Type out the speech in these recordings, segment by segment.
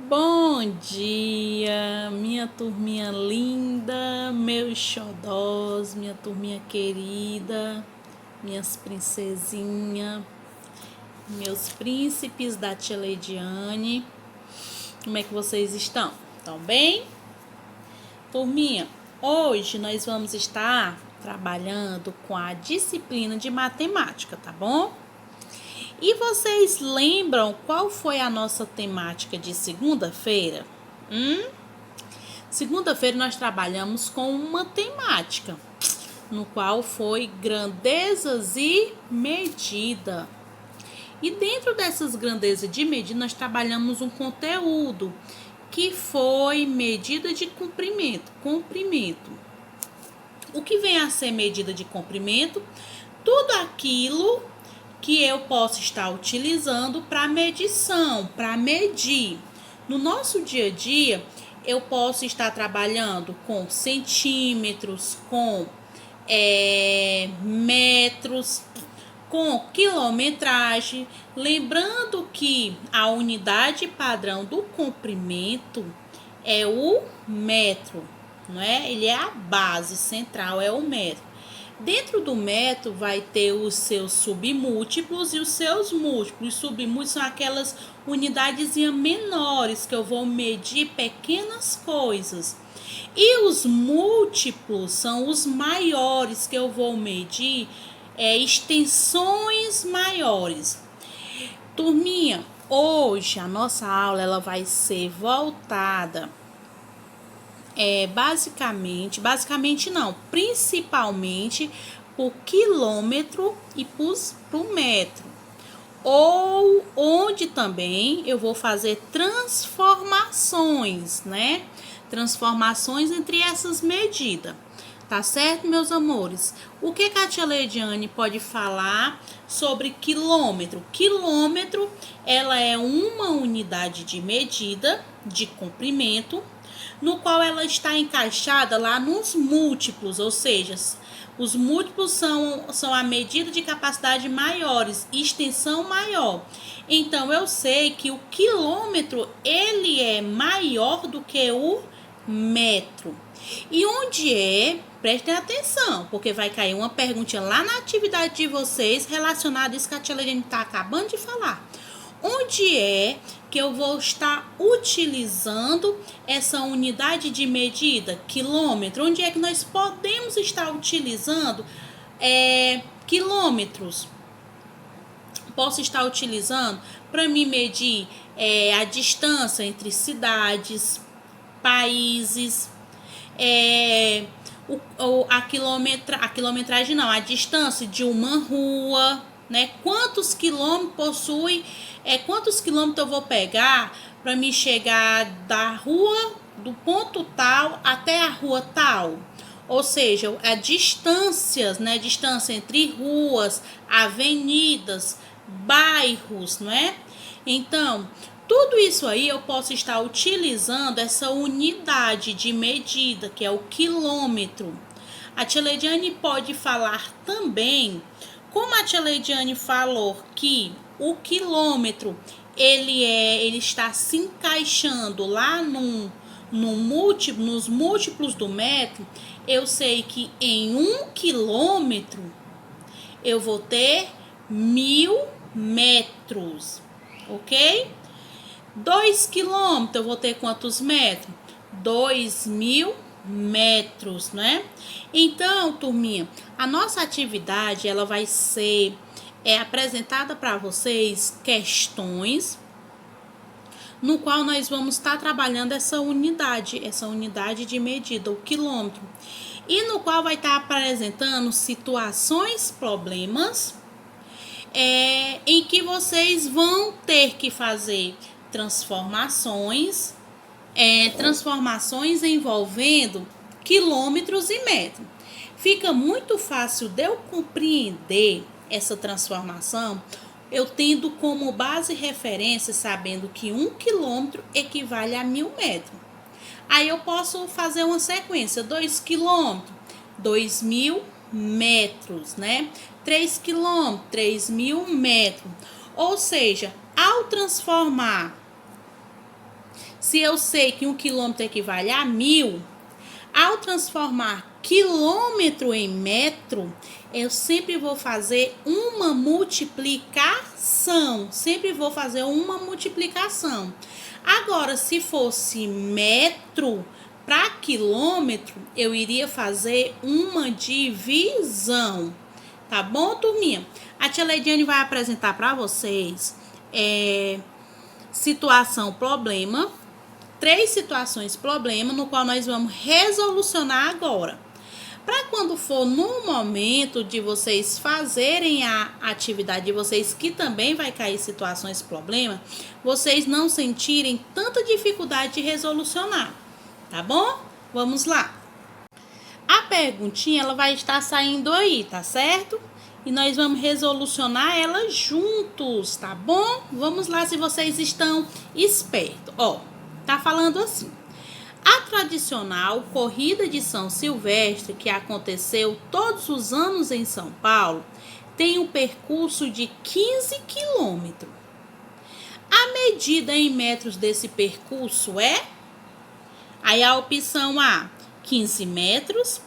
Bom dia, minha turminha linda, meus xodós, minha turminha querida, minhas princesinhas, meus príncipes da tia Leidiane. Como é que vocês estão? Estão bem? Turminha, hoje nós vamos estar trabalhando com a disciplina de matemática, tá bom? E vocês lembram qual foi a nossa temática de segunda-feira? Segunda-feira nós trabalhamos com uma temática, no qual foi grandezas e medida. E dentro dessas grandezas de medida nós trabalhamos um conteúdo que foi medida de comprimento. O que vem a ser medida de comprimento? Tudo aquilo que eu posso estar utilizando para medição, para medir. No nosso dia a dia, eu posso estar trabalhando com centímetros, com metros, com quilometragem. Lembrando que a unidade padrão do comprimento é o metro, não é? Ele é a base central, é o metro. Dentro do metro vai ter os seus submúltiplos e os seus múltiplos. Os submúltiplos são aquelas unidades menores que eu vou medir pequenas coisas. E os múltiplos são os maiores que eu vou medir extensões maiores. Turminha, hoje a nossa aula ela vai ser voltada principalmente por quilômetro e por metro. Ou onde também eu vou fazer transformações, né? Transformações entre essas medidas. Tá certo, meus amores? O que a tia Leidiane pode falar sobre quilômetro? Quilômetro, ela é uma unidade de medida de comprimento, no qual ela está encaixada lá nos múltiplos, ou seja, os múltiplos são a medida de capacidade maiores, extensão maior. Então, eu sei que o quilômetro, ele é maior do que o metro. E onde é? Prestem atenção, porque vai cair uma perguntinha lá na atividade de vocês relacionada a isso que a tia Leidiane está acabando de falar. Onde é que eu vou estar utilizando essa unidade de medida, quilômetro? Onde é que nós podemos estar utilizando quilômetros? Posso estar utilizando para me medir a distância entre cidades, países, a quilometragem não, a distância de uma rua, né? Quantos quilômetros quantos quilômetros eu vou pegar para me chegar da rua, do ponto tal até a rua tal? Ou seja, a distâncias, né? Distância entre ruas, avenidas, bairros, não é? Então, tudo isso aí eu posso estar utilizando essa unidade de medida, que é o quilômetro. A tia Leidiane pode falar também, como a tia Leidiane falou que o quilômetro ele está se encaixando lá nos múltiplos do metro, eu sei que em 1 quilômetro eu vou ter 1000 metros, ok? 2 quilômetros, eu vou ter quantos metros? 2000 metros, né? Então, turminha, a nossa atividade, ela vai ser apresentada para vocês questões no qual nós vamos estar trabalhando essa unidade de medida, o quilômetro. E no qual vai estar apresentando situações, problemas, em que vocês vão ter que fazer transformações envolvendo quilômetros e metros. Fica muito fácil de eu compreender essa transformação, eu tendo como base referência, sabendo que 1 quilômetro equivale a 1000 metros. Aí eu posso fazer uma sequência, 2 quilômetros, 2000 metros, né? 3 quilômetros, 3000 metros. Ou seja, ao transformar Se eu sei que 1 quilômetro equivale a 1000, ao transformar quilômetro em metro, eu sempre vou fazer uma multiplicação. Sempre vou fazer uma multiplicação. Agora, se fosse metro para quilômetro, eu iria fazer uma divisão. Tá bom, turminha? A tia Leidiane vai apresentar para vocês situação problema. 3 situações problema, no qual nós vamos resolucionar agora. Para quando for no momento de vocês fazerem a atividade de vocês, que também vai cair situações problema, vocês não sentirem tanta dificuldade de resolucionar, tá bom? Vamos lá. A perguntinha, ela vai estar saindo aí, tá certo? E nós vamos resolucionar ela juntos, tá bom? Vamos lá, se vocês estão espertos. Ó, tá falando assim: a tradicional corrida de São Silvestre, que aconteceu todos os anos em São Paulo, tem um percurso de 15 quilômetros. A medida em metros desse percurso é? Aí a opção A, 15 metros,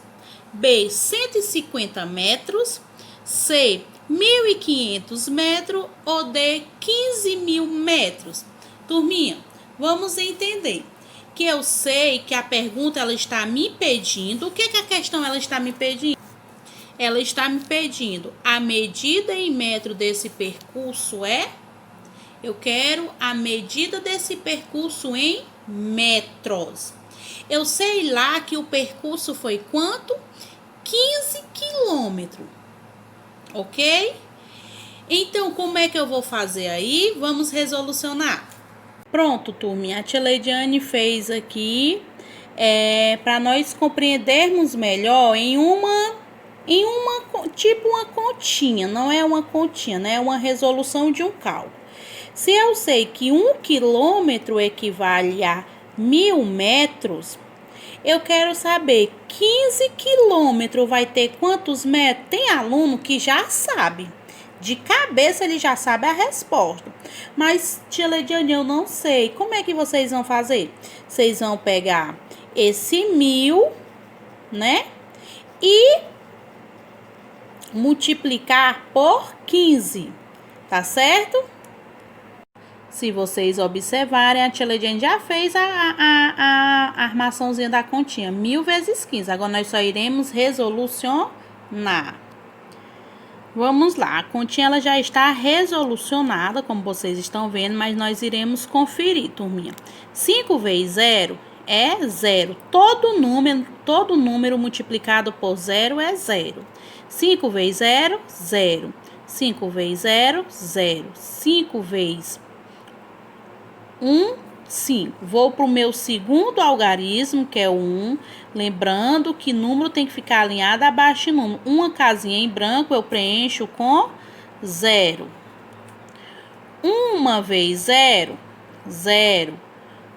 B, 150 metros, C, 1.500 metros ou D, 15.000 metros. Turminha, vamos entender que eu sei que a pergunta ela está me pedindo. O que a questão ela está me pedindo? Ela está me pedindo a medida em metro desse percurso é? Eu quero a medida desse percurso em metros. Eu sei lá que o percurso foi quanto? 15 quilômetros. Ok? Então, como é que eu vou fazer aí? Vamos resolucionar. Pronto, turminha. A tia Leidiane fez aqui para nós compreendermos melhor em uma tipo uma continha. Não é uma continha, né? É uma resolução de um cálculo. Se eu sei que 1 quilômetro equivale a 1.000 metros, eu quero saber 15 quilômetros vai ter quantos metros? Tem aluno que já sabe. De cabeça ele já sabe a resposta. Mas, tia Leidiane, eu não sei. Como é que vocês vão fazer? Vocês vão pegar esse 1.000, né? E multiplicar por 15. Tá certo? Se vocês observarem, a tia Leidiane já fez a armaçãozinha da continha. 1.000 vezes 15. Agora, nós só iremos resolucionar. Vamos lá. A continha ela já está resolucionada, como vocês estão vendo, mas nós iremos conferir, turminha. 5 vezes 0 é 0. Todo número multiplicado por 0 é 0. 5 vezes 0, 0. 5 vezes 0, 0. 5 vezes 1, 5. Vou para o meu segundo algarismo, que é o 1. Lembrando que número tem que ficar alinhado abaixo de número. Uma casinha em branco eu preencho com 0. 1 vezes 0, 0.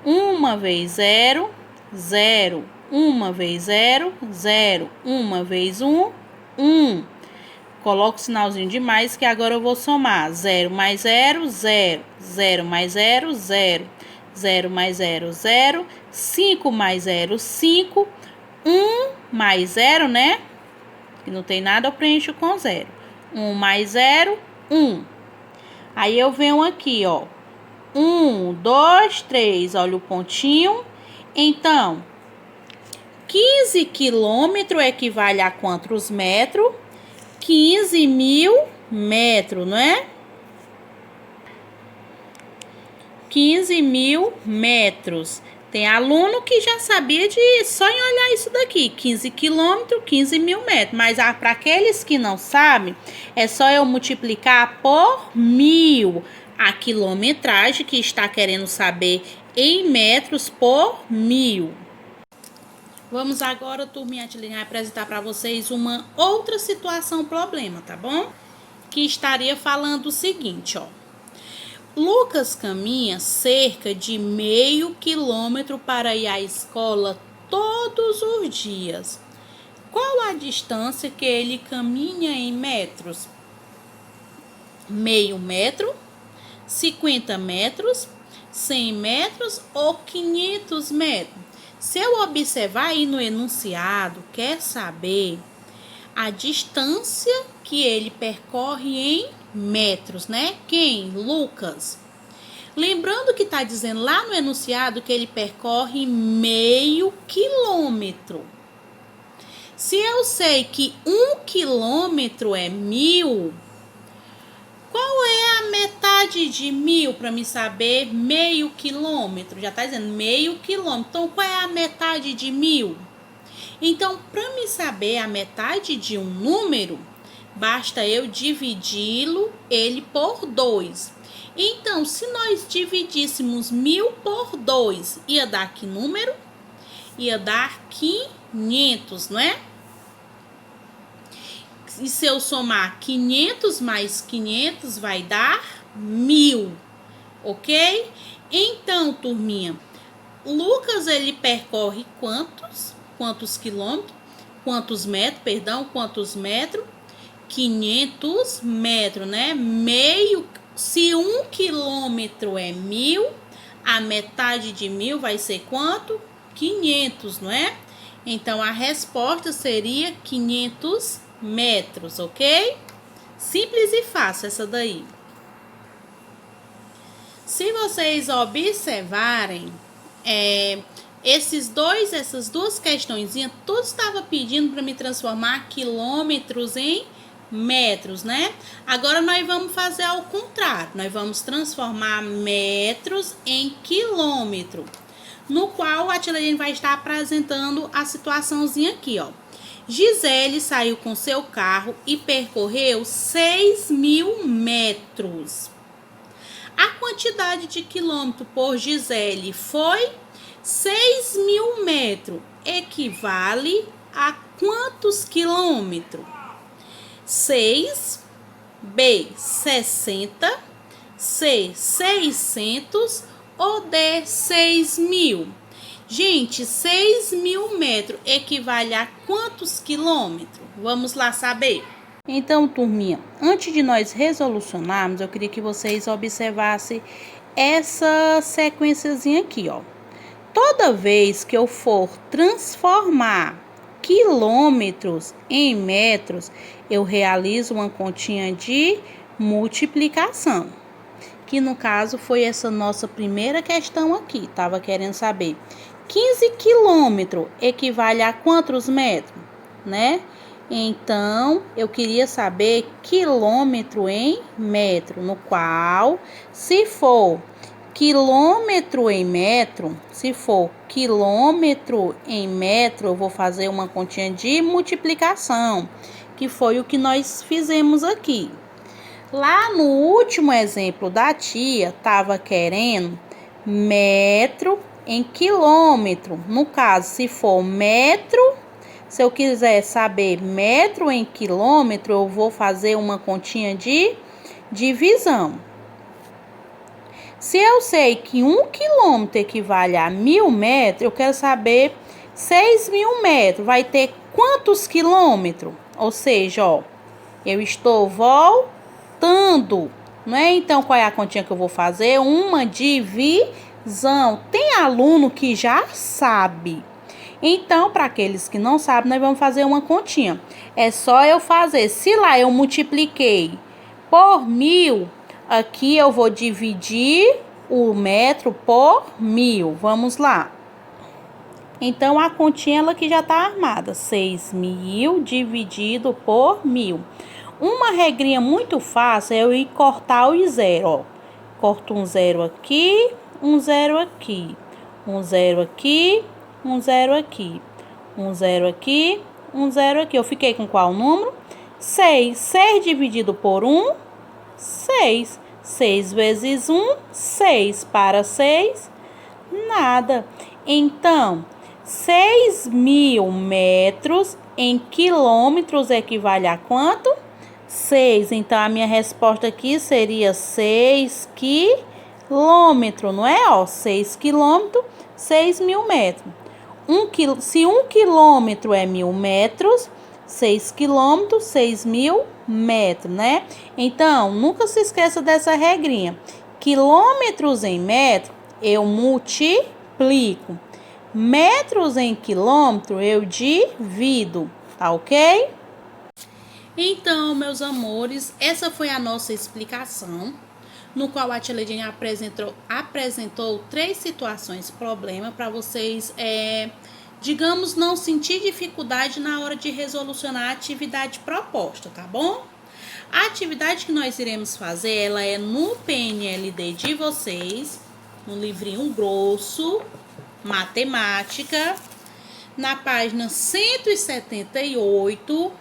1 vezes 0, 0. 1 vezes 0, 0. 1 vezes 1, 1. Coloco o sinalzinho de mais, que agora eu vou somar. 0 mais 0, 0. 0 mais 0, 0. 0 mais 0, 0. 5 mais 0, 5. 1 mais 0, né? Que não tem nada, eu preencho com 0. 1 mais 0, 1. Aí eu venho aqui, ó. 1, 2, 3. Olha o pontinho. Então, 15 quilômetros equivale a quantos metros? 15.000 metros, não é? 15.000 metros. Tem aluno que já sabia só em olhar isso daqui. 15 quilômetros, 15.000 metros. Mas para aqueles que não sabem, é só eu multiplicar por 1.000 a quilometragem, que está querendo saber em metros por 1.000. Vamos agora, turminha, apresentar para vocês uma outra situação problema, tá bom? Que estaria falando o seguinte, ó. Lucas caminha cerca de meio quilômetro para ir à escola todos os dias. Qual a distância que ele caminha em metros? Meio metro, 50 metros, 100 metros ou 500 metros? Se eu observar aí no enunciado, quer saber a distância que ele percorre em metros, né? Quem? Lucas. Lembrando que está dizendo lá no enunciado que ele percorre meio quilômetro. Se eu sei que 1 quilômetro é 1000, qual é a metade de 1000 para me saber meio quilômetro? Já está dizendo meio quilômetro. Então, qual é a metade de 1000? Então, para me saber a metade de um número, basta eu dividi-lo ele por 2. Então, se nós dividíssemos 1000 por 2, ia dar que número? Ia dar 500, não é? E se eu somar 500 mais 500, vai dar 1000, ok? Então, turminha, Lucas, ele percorre quantos quilômetros? Quantos metros, perdão, quantos metros? 500 metros, né? Se 1 quilômetro é 1000, a metade de 1000 vai ser quanto? 500, não é? Então, a resposta seria 500 metros, ok? Simples e fácil essa daí. Se vocês observarem, essas duas questõezinhas, tudo estava pedindo para me transformar quilômetros em metros, né? Agora nós vamos fazer ao contrário. Nós vamos transformar metros em quilômetro, no qual a tia Lediane vai estar apresentando a situaçãozinha aqui, ó. Gisele saiu com seu carro e percorreu 6.000 metros. A quantidade de quilômetro por Gisele foi 6.000 metros. Equivale a quantos quilômetros? 6, B, 60, C, 600 ou D, 6.000? Gente, 6.000 metros equivale a quantos quilômetros? Vamos lá saber. Então, turminha, antes de nós resolucionarmos, eu queria que vocês observassem essa sequenciazinha aqui, ó. Toda vez que eu for transformar quilômetros em metros, eu realizo uma continha de multiplicação, que no caso foi essa nossa primeira questão aqui. Tava querendo saber 15 quilômetros equivale a quantos metros, né? Então, eu queria saber quilômetro em metro, no qual, se for quilômetro em metro, eu vou fazer uma continha de multiplicação, que foi o que nós fizemos aqui. Lá no último exemplo da tia, estava querendo metro em quilômetro. No caso, se for metro, se eu quiser saber metro em quilômetro, eu vou fazer uma continha de divisão. Se eu sei que 1 quilômetro equivale a 1.000 metros, eu quero saber 6.000 metros. Vai ter quantos quilômetros? Ou seja, ó, eu estou voltando, não é? Então, qual é a continha que eu vou fazer? Uma divisão. Tem aluno que já sabe. Então, para aqueles que não sabem, nós vamos fazer uma continha. É só eu fazer. Se lá eu multipliquei por 1.000, aqui eu vou dividir o metro por 1.000. Vamos lá. Então, a continha ela que já está armada. 6.000 dividido por 1.000. Uma regrinha muito fácil é eu ir cortar os zero, ó. Corto um zero aqui, um zero aqui. Um zero aqui, um zero aqui. Um zero aqui, um zero aqui. Eu fiquei com qual número? 6. 6 dividido por 1, 6. 6 vezes 1, 6. Para 6, nada. Então, 6.000 metros em quilômetros equivale a quanto? 6. Então, a minha resposta aqui seria 6 quilômetros, não é? Ó, 6 quilômetros, 6.000 metros. Se 1 quilômetro é 1.000 metros, 6 quilômetros, 6.000 metros, né? Então, nunca se esqueça dessa regrinha. Quilômetros em metro eu multiplico. Metros em quilômetro, eu divido, tá ok? Então, meus amores, essa foi a nossa explicação, no qual a tia Leidiane apresentou 3 situações problema para vocês, digamos, não sentir dificuldade na hora de resolucionar a atividade proposta, tá bom? A atividade que nós iremos fazer, ela é no PNLD de vocês, no livrinho grosso, matemática, na página 178,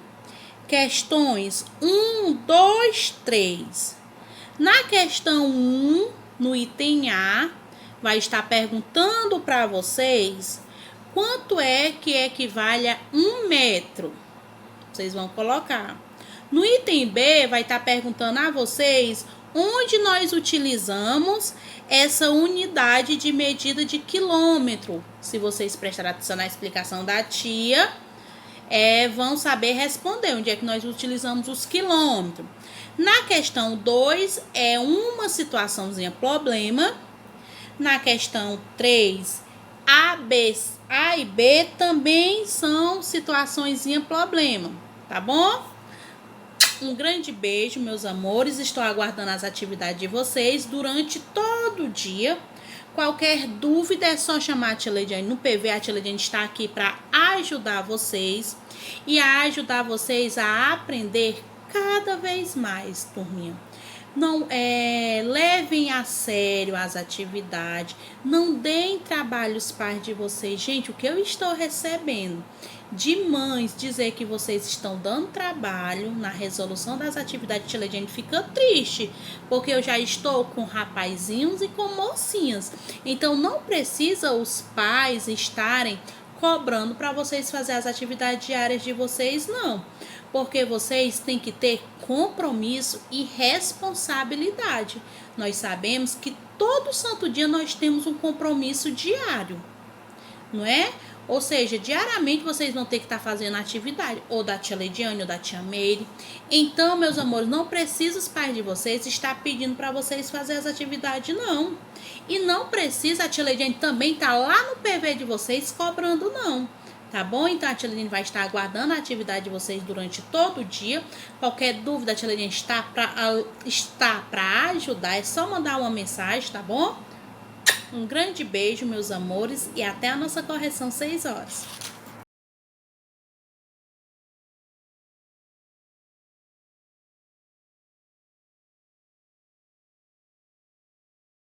questões 1, 2, 3. Na questão 1, no item A, vai estar perguntando para vocês quanto é que equivale a 1 metro. Vocês vão colocar. No item B, vai estar perguntando a vocês onde nós utilizamos essa unidade de medida de quilômetro. Se vocês prestarem atenção na explicação da tia, vão saber responder onde é que nós utilizamos os quilômetros. Na questão 2, é uma situaçãozinha problema. Na questão 3, A e B também são situaçõezinha problema, tá bom? Um grande beijo, meus amores. Estou aguardando as atividades de vocês durante todo o dia. Qualquer dúvida é só chamar a tia Leidiane no PV. A tia Leidiane está aqui para ajudar vocês e a ajudar vocês a aprender cada vez mais, turminha. Não levem a sério as atividades, não deem trabalhos pais de vocês. Gente, o que eu estou recebendo de mães dizer que vocês estão dando trabalho na resolução das atividades de tia Leidiane fica triste, porque eu já estou com rapazinhos e com mocinhas. Então não precisa os pais estarem cobrando para vocês fazer as atividades diárias de vocês, não. Porque vocês têm que ter compromisso e responsabilidade. Nós sabemos que todo santo dia nós temos um compromisso diário, não é? Ou seja, diariamente vocês vão ter que estar fazendo atividade, ou da tia Leidiane, ou da tia Meire. Então, meus amores, não precisa os pais de vocês estar pedindo para vocês fazer as atividades, não. E não precisa a tia Leidiane também estar lá no PV de vocês cobrando, não. Tá bom? Então, a tia Leidiane vai estar aguardando a atividade de vocês durante todo o dia. Qualquer dúvida, a tia Leidiane está para ajudar. É só mandar uma mensagem, tá bom? Um grande beijo, meus amores, e até a nossa correção 6 horas.